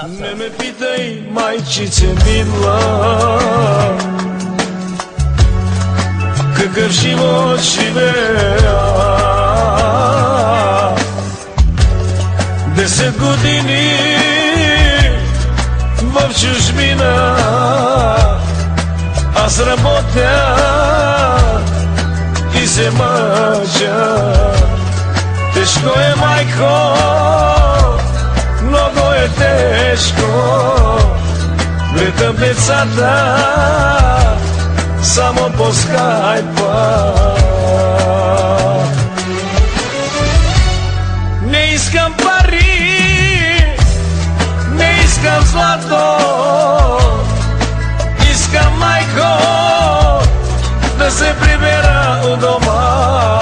Не ме питай, майчице мила, какъв живот живея. 10 години в чужбина аз работя и се мъча. Тежко е, майко, много е тежко. Гледам децата само по скайпа. Не искам пари, не искам злато, искам, майко, да се прибера у дома,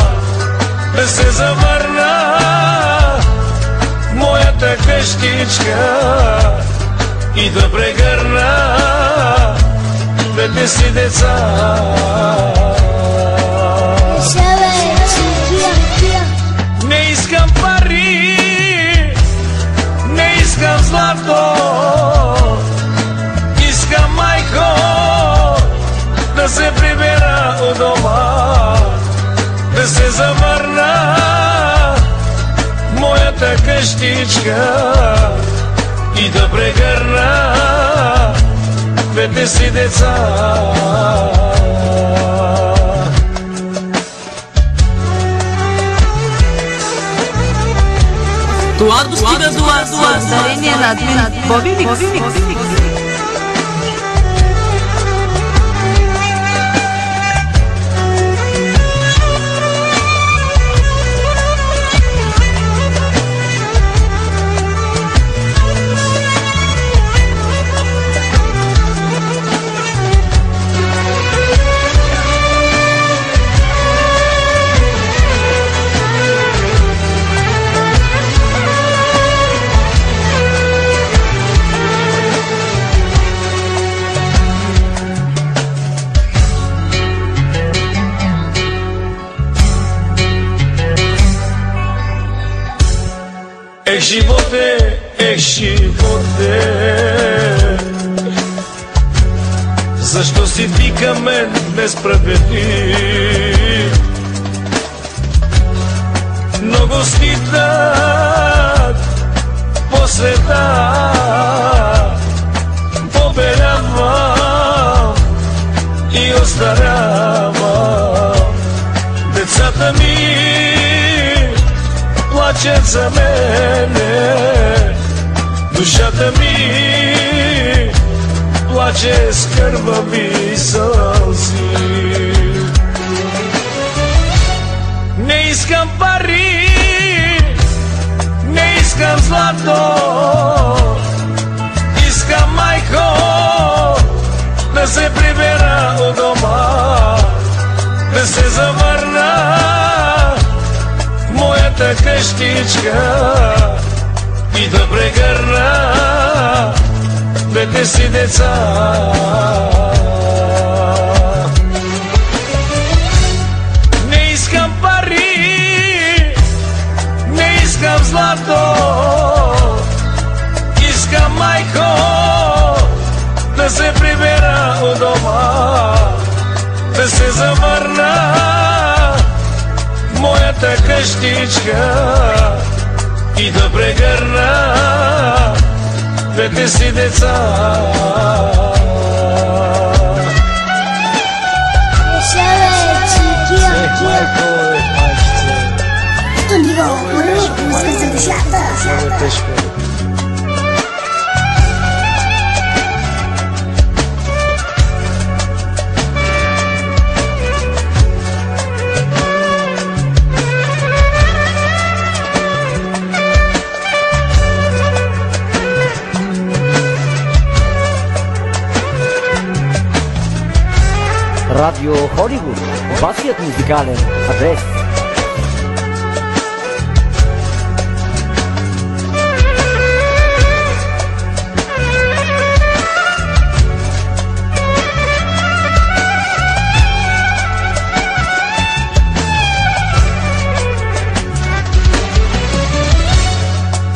да се завърна в моята къщичка и да прегърна двете си деца. Не искам пари, не искам злато, искам, майко, да се прибера у дома, да се завърна в моята къщичка и да прегърна двете си деца. Това достига до вас с дарение на админ Боби Микс. Ех, животе, защо си ти към мен несправедлив? Много скитат по света, побелявам и остарявам. Децата ми плачат за мене, душата ми плаче с кървави сълзи. Не искам пари, не искам злато, искам, майко, да се прибера у дома, да се завърна в моята къщичка и да прегърна двете си деца. Не искам пари, не искам злато, искам, майко, да се прибера у дома, да се завърна в моята къщичка и да прегърна двете си деца. Много е тежко. Радио Холивуд, вашият музикален адрес.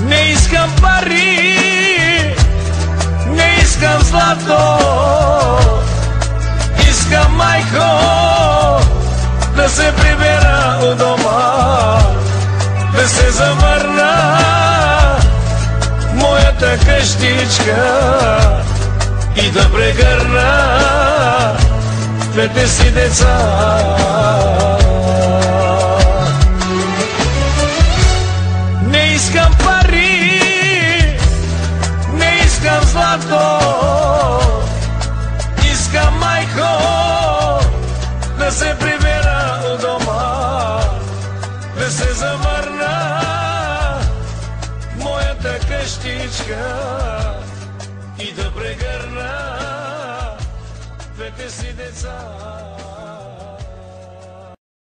Не искам пари, zlato. Искам, майко, да се прибера у дома, да се завърна моята къщичка и да прегърна двете си деца. Не искам пари, не искам злато, искам, майко, да се прибера у дома, да се завърна моята къщичка и да прегърна двете си деца.